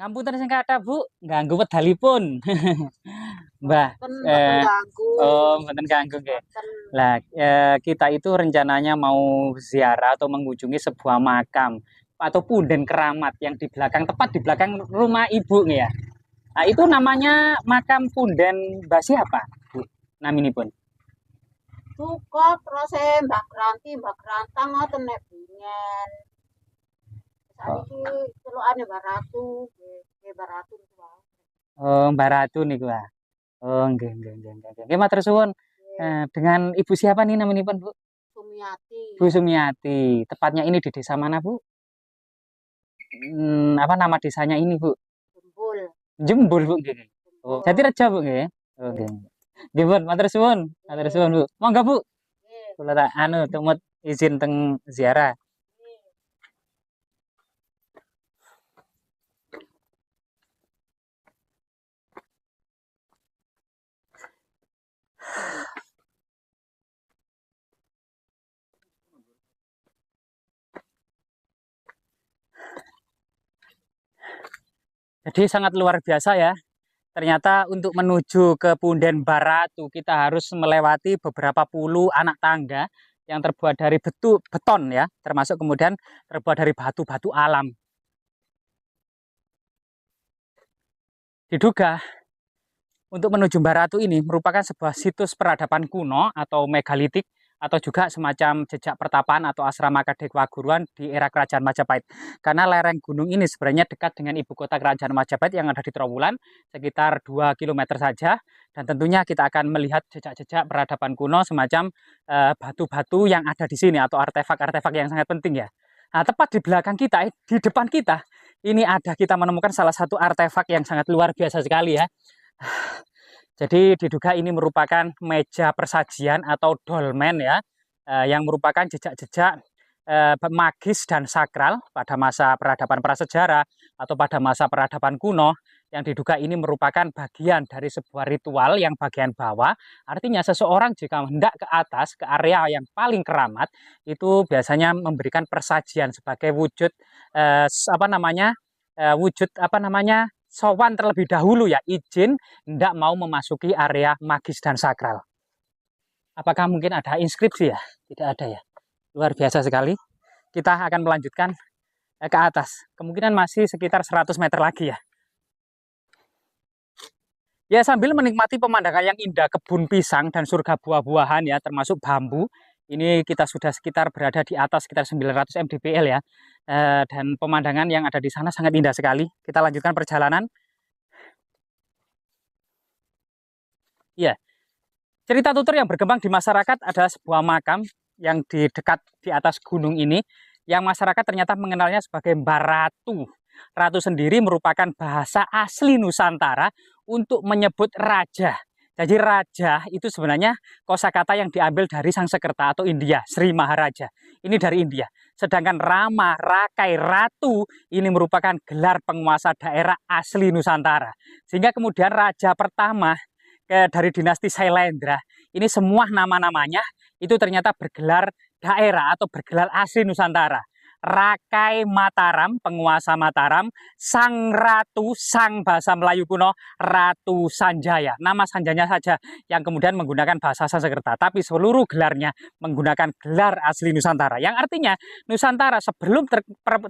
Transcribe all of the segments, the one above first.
Ngapunten sing kathah, Bu. Ngganggu wedalipun. Mbah, Mboten ganggu. oh mboten ganggu nggih. Mboten. Lah, kita itu rencananya mau ziarah atau mengunjungi sebuah makam atau punden keramat yang di belakang, tepat di belakang rumah Ibu nggih ya. Nah, itu namanya makam punden Mbah siapa, Bu? Naminipun. Duka terus Mbah Kranti, Mbah Krantang ngoten nek bingen. Oh, Saniki celukane Mbah Ratu, nggih Mbah Ratu niku wae. oh Mbah Ratu niku ah. Oh, nggih. Nggih, matur suwun. Nggih, Dengan Ibu siapa nih naminipun, Bu? Sumiati, Bu Sumiati. Tepatnya ini di desa mana, Bu? Apa nama desanya ini, Bu? Jembul, Jembul, Bu, nggih. Oh, Jembul. Jatirejo, Bu, nggih. Oh, Nggih, nggih. Nggih, Pun, matur suwun. Matur nggih, suwun, Bu. Monggo, Bu. nggih, Kula tak anu tumut izin teng ziarah. nggih. Jadi sangat luar biasa ya. Ternyata untuk menuju ke Punden Baratu kita harus melewati beberapa puluh anak tangga yang terbuat dari beton ya, termasuk kemudian terbuat dari batu-batu alam. Diduga untuk menuju Baratu ini merupakan sebuah situs peradaban kuno atau megalitik atau juga semacam jejak pertapaan atau asrama Kadekwaguruan di era Kerajaan Majapahit. Karena lereng gunung ini sebenarnya dekat dengan ibu kota Kerajaan Majapahit yang ada di Trowulan, sekitar 2 kilometer saja. Dan tentunya kita akan melihat jejak-jejak peradaban kuno semacam batu-batu yang ada di sini atau artefak-artefak yang sangat penting ya. Nah, tepat di belakang kita, di depan kita, ini ada kita menemukan salah satu artefak yang sangat luar biasa sekali ya. Jadi diduga ini merupakan meja persajian atau dolmen ya, yang merupakan jejak-jejak magis dan sakral pada masa peradaban prasejarah atau pada masa peradaban kuno yang diduga ini merupakan bagian dari sebuah ritual yang bagian bawah. Artinya seseorang jika hendak ke atas ke area yang paling keramat itu biasanya memberikan persajian sebagai wujud apa namanya wujud apa namanya sowan terlebih dahulu ya, izin tidak mau memasuki area magis dan sakral. Apakah mungkin ada inskripsi ya? Tidak ada ya. Luar biasa sekali. Kita akan melanjutkan ke atas. Kemungkinan masih sekitar 100 meter lagi ya. Ya, sambil menikmati pemandangan yang indah, kebun pisang dan surga buah-buahan ya, termasuk bambu. Ini kita sudah sekitar berada di atas sekitar 900 mdpl ya. Dan pemandangan yang ada di sana sangat indah sekali. Kita lanjutkan perjalanan. Ya, cerita tutur yang berkembang di masyarakat adalah sebuah makam yang di dekat di atas gunung ini, yang masyarakat ternyata mengenalnya sebagai Baratu. Ratu sendiri merupakan bahasa asli Nusantara untuk menyebut raja. Jadi raja itu sebenarnya kosakata yang diambil dari Sangsekerta atau India, Sri Maharaja. Ini dari India. Sedangkan Rama, Rakai, Ratu ini merupakan gelar penguasa daerah asli Nusantara. Sehingga kemudian raja pertama dari dinasti Sailendra, ini semua nama-namanya itu ternyata bergelar daerah atau bergelar asli Nusantara. Rakai Mataram, penguasa Mataram, Sang Ratu, Sang bahasa Melayu kuno, Ratu Sanjaya. Nama Sanjanya saja yang kemudian menggunakan bahasa Sanskerta, tapi seluruh gelarnya menggunakan gelar asli Nusantara. Yang artinya Nusantara sebelum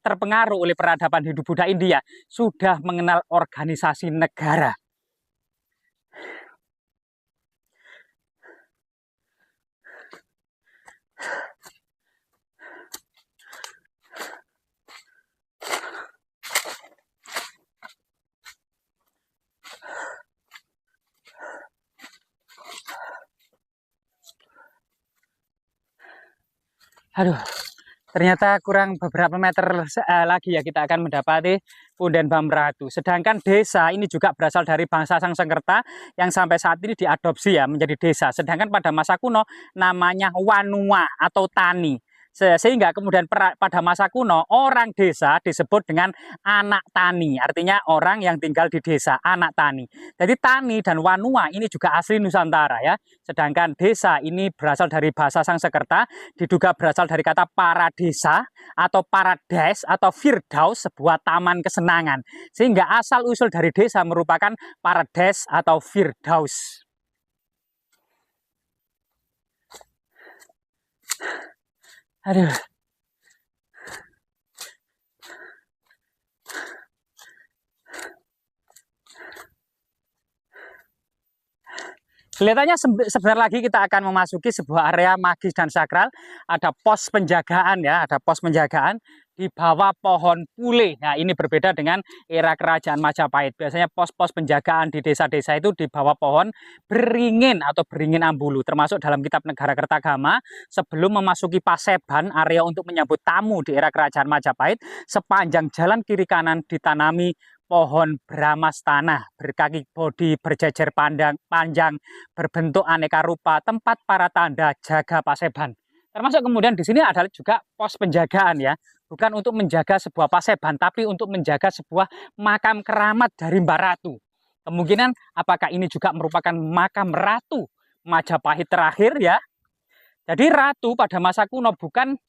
terpengaruh oleh peradaban Hindu-Buddha India sudah mengenal organisasi negara. Aduh, ternyata kurang beberapa meter lagi ya kita akan mendapati Punden Bamratu. Sedangkan desa ini juga berasal dari bangsa Sangsekerta yang sampai saat ini diadopsi ya menjadi desa. Sedangkan pada masa kuno namanya Wanua atau Tani. Sehingga kemudian pada masa kuno orang desa disebut dengan anak tani, artinya orang yang tinggal di desa, anak tani. Jadi tani dan wanua ini juga asli Nusantara ya. Sedangkan desa ini berasal dari bahasa Sangsekerta, diduga berasal dari kata paradesa atau paradise atau firdaus, sebuah taman kesenangan. Sehingga asal usul dari desa merupakan paradise atau firdaus. Aduh. Kelihatannya sebentar lagi kita akan memasuki sebuah area magis dan sakral. Ada pos penjagaan ya, ada pos penjagaan di bawah pohon pule. Nah, ini berbeda dengan era kerajaan Majapahit. Biasanya pos-pos penjagaan di desa-desa itu di bawah pohon beringin atau beringin ambulu. Termasuk dalam kitab Negara Kertagama, sebelum memasuki Paseban, area untuk menyambut tamu di era kerajaan Majapahit, sepanjang jalan kiri kanan ditanami pohon bramas tanah, berkaki bodi, berjejer panjang, berbentuk aneka rupa, tempat para tanda jaga Paseban. Termasuk kemudian di sini adalah juga pos penjagaan ya, bukan untuk menjaga sebuah Paseban, tapi untuk menjaga sebuah makam keramat dari Mbah Ratu. Kemungkinan apakah ini juga merupakan makam Ratu Majapahit terakhir ya. Jadi Ratu pada masa kuno bukan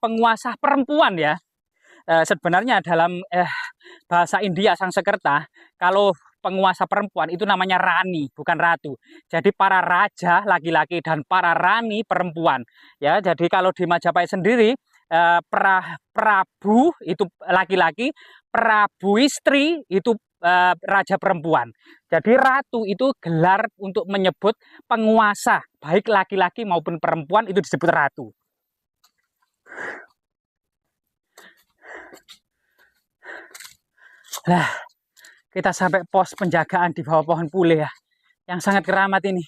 penguasa perempuan ya. Sebenarnya dalam bahasa India Sangsekerta, kalau penguasa perempuan itu namanya rani, bukan ratu. Jadi para raja laki-laki dan para rani perempuan. Ya, jadi kalau di Majapahit sendiri Prabu itu laki-laki, Prabu istri itu raja perempuan. Jadi ratu itu gelar untuk menyebut penguasa, baik laki-laki maupun perempuan itu disebut ratu. Nah, kita sampai pos penjagaan di bawah pohon pule ya, yang sangat keramat ini.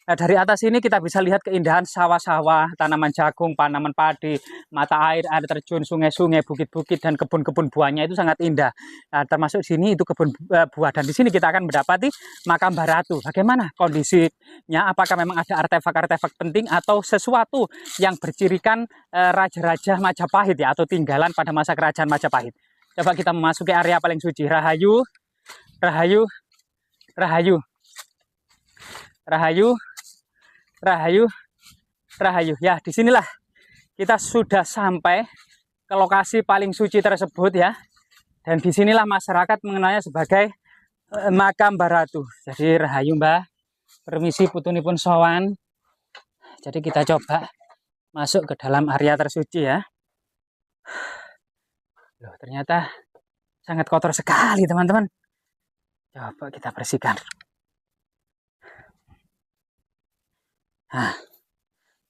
Nah, dari atas ini kita bisa lihat keindahan sawah-sawah, tanaman jagung, tanaman padi, mata air, air terjun, sungai-sungai, bukit-bukit, dan kebun-kebun buahnya itu sangat indah. Nah, termasuk sini itu kebun buah, dan di sini kita akan mendapati makam Mbah Ratu. Bagaimana kondisinya? Apakah memang ada artefak-artefak penting atau sesuatu yang bercirikan raja-raja Majapahit ya, atau tinggalan pada masa kerajaan Majapahit? Coba kita memasuki area paling suci. Rahayu, Rahayu, Rahayu, Rahayu, Rahayu, Rahayu. Ya, disinilah kita sudah sampai ke lokasi paling suci tersebut ya. Dan disinilah masyarakat mengenalnya sebagai makam Mbah Ratu. Jadi Rahayu Mbah, permisi putunipun sowan. Jadi kita coba masuk ke dalam area tersuci ya. Loh, ternyata sangat kotor sekali teman-teman. Coba kita bersihkan. Nah,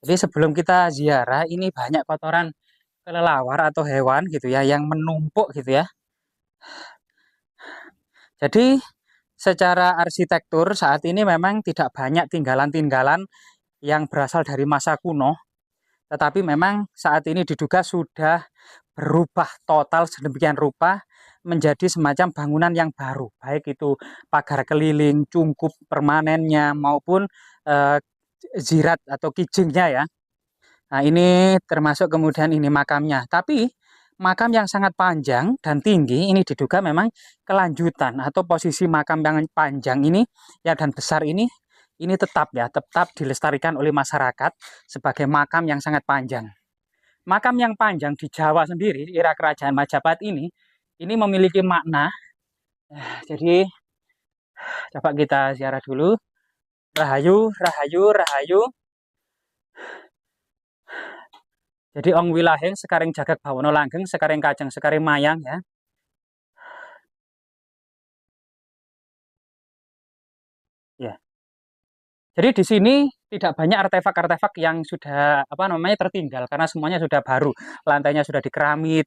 jadi sebelum kita ziarah ini banyak kotoran kelelawar atau hewan gitu ya yang menumpuk gitu ya. Jadi secara arsitektur saat ini memang tidak banyak tinggalan-tinggalan yang berasal dari masa kuno. Tetapi memang saat ini diduga sudah berubah total sedemikian rupa menjadi semacam bangunan yang baru, baik itu pagar keliling, cungkup permanennya maupun zirat atau kijingnya ya. Nah, ini termasuk kemudian ini makamnya. Tapi makam yang sangat panjang dan tinggi ini diduga memang kelanjutan atau posisi makam yang panjang ini ya dan besar ini tetap ya, tetap dilestarikan oleh masyarakat sebagai makam yang sangat panjang. Makam yang panjang di Jawa sendiri, era kerajaan Majapahit ini memiliki makna. Jadi, coba kita ziarah dulu. Rahayu, Rahayu, Rahayu. Jadi, Ong Wilaheng, Sekaring Jagak Bawono Langgeng, Sekaring Kajeng, Sekaring Mayang ya. Ya. Jadi di sini tidak banyak artefak-artefak yang sudah tertinggal karena semuanya sudah baru. Lantainya sudah dikeramit,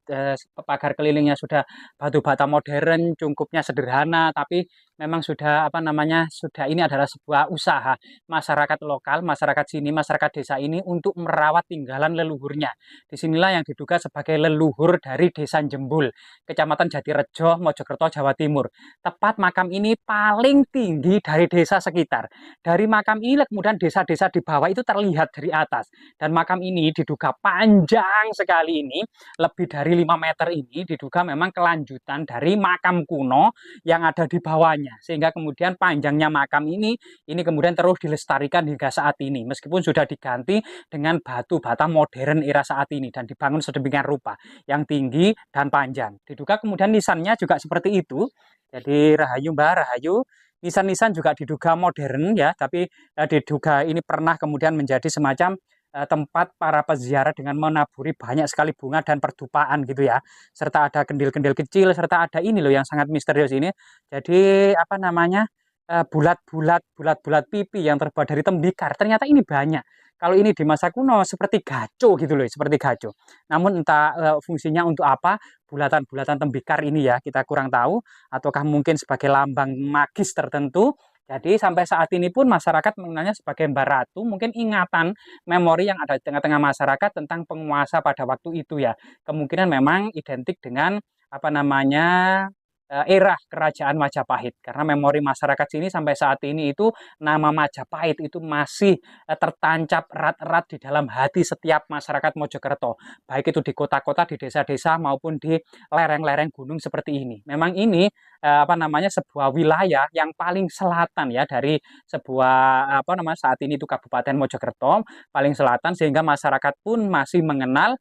pagar kelilingnya sudah batu bata modern, cungkupnya sederhana, tapi memang sudah apa namanya, sudah ini adalah sebuah usaha masyarakat lokal, masyarakat sini, masyarakat desa ini untuk merawat tinggalan leluhurnya. Disinilah yang diduga sebagai leluhur dari Desa Jembul, Kecamatan Jatirejo, Mojokerto, Jawa Timur. Tepat makam ini paling tinggi dari desa sekitar. Dari makam ini kemudian desa-desa di bawah itu terlihat dari atas. Dan makam ini diduga panjang sekali ini, lebih dari 5 meter ini, diduga memang kelanjutan dari makam kuno yang ada di bawahnya. Sehingga kemudian panjangnya makam ini kemudian terus dilestarikan hingga saat ini. Meskipun sudah diganti dengan batu bata modern era saat ini dan dibangun sedemikian rupa yang tinggi dan panjang. Diduga kemudian nisannya juga seperti itu. Jadi Rahayu Mbah, Rahayu. Nisan-nisan juga diduga modern ya, tapi diduga ini pernah kemudian menjadi semacam tempat para peziarah dengan menaburi banyak sekali bunga dan perdupaan gitu ya. Serta ada kendil-kendil kecil, serta ada ini loh yang sangat misterius ini. Jadi apa namanya? Bulat-bulat pipi yang terbuat dari tembikar. Ternyata ini banyak. Kalau ini di masa kuno seperti gaco gitu loh, seperti gaco. Namun entah fungsinya untuk apa bulatan-bulatan tembikar ini ya, kita kurang tahu ataukah mungkin sebagai lambang magis tertentu. Jadi sampai saat ini pun masyarakat mengenalnya sebagai Mbah Ratu, mungkin ingatan memori yang ada di tengah-tengah masyarakat tentang penguasa pada waktu itu ya. Kemungkinan memang identik dengan apa namanya era kerajaan Majapahit karena memori masyarakat sini sampai saat ini itu nama Majapahit itu masih tertancap erat-erat di dalam hati setiap masyarakat Mojokerto, baik itu di kota-kota, di desa-desa maupun di lereng-lereng gunung seperti ini. Memang ini apa namanya sebuah wilayah yang paling selatan ya dari sebuah apa namanya saat ini itu Kabupaten Mojokerto paling selatan, sehingga masyarakat pun masih mengenal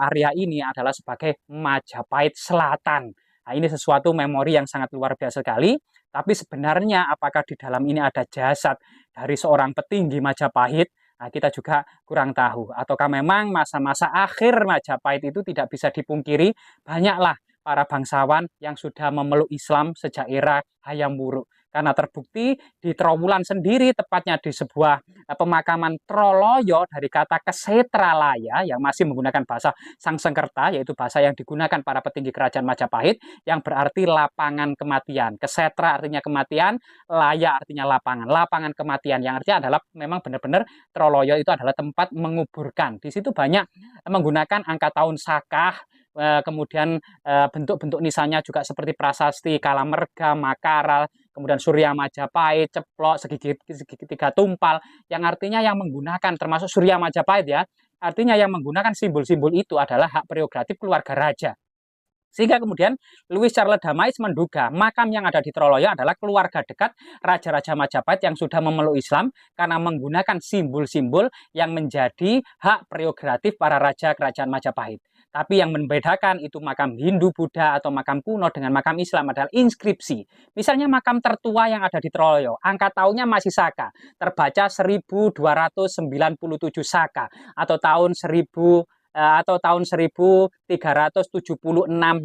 area ini adalah sebagai Majapahit Selatan. Nah, ini sesuatu memori yang sangat luar biasa sekali. Tapi sebenarnya apakah di dalam ini ada jasad dari seorang petinggi Majapahit? Nah, kita juga kurang tahu. Ataukah memang masa-masa akhir Majapahit itu tidak bisa dipungkiri, banyaklah para bangsawan yang sudah memeluk Islam sejak era Hayam Wuruk. Karena terbukti di Trowulan sendiri, tepatnya di sebuah pemakaman Troloyo dari kata kesetralaya yang masih menggunakan bahasa Sangsengkerta, yaitu bahasa yang digunakan para petinggi kerajaan Majapahit, yang berarti lapangan kematian. Kesetra artinya kematian, laya artinya lapangan. Lapangan kematian yang artinya adalah memang benar-benar Troloyo itu adalah tempat menguburkan. Di situ banyak menggunakan angka tahun Sakah, kemudian bentuk-bentuk nisannya juga seperti prasasti, Kalamerga, Makaral, kemudian Surya Majapahit, Ceplok, segitiga tumpal, yang artinya yang menggunakan, termasuk Surya Majapahit ya, artinya yang menggunakan simbol-simbol itu adalah hak prerogatif keluarga raja. Sehingga kemudian Louis Charles Damais menduga makam yang ada di Troloyo adalah keluarga dekat Raja-Raja Majapahit yang sudah memeluk Islam karena menggunakan simbol-simbol yang menjadi hak prerogatif para raja kerajaan Majapahit. Tapi yang membedakan itu makam Hindu, Buddha, atau makam kuno dengan makam Islam adalah inskripsi. Misalnya makam tertua yang ada di Troloyo, angka tahunnya masih Saka, terbaca 1297 Saka, atau tahun 1376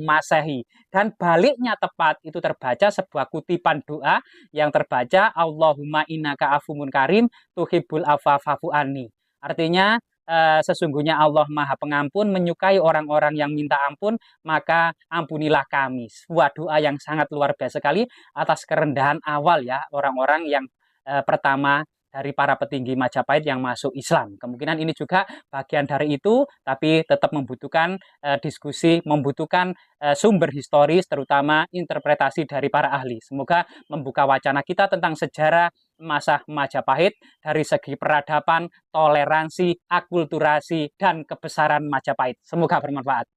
Masehi. Dan baliknya tepat itu terbaca sebuah kutipan doa yang terbaca Allahumma innaka afumun karim tuhibbul afwa fa'fu anni. Artinya sesungguhnya Allah Maha Pengampun, menyukai orang-orang yang minta ampun, maka ampunilah kami. Sebuah doa yang sangat luar biasa sekali atas kerendahan awal ya orang-orang yang pertama dari para petinggi Majapahit yang masuk Islam. Kemungkinan ini juga bagian dari itu, tapi tetap membutuhkan diskusi, membutuhkan sumber historis, terutama interpretasi dari para ahli. Semoga membuka wacana kita tentang sejarah masa Majapahit dari segi peradaban, toleransi, akulturasi, dan kebesaran Majapahit. Semoga bermanfaat.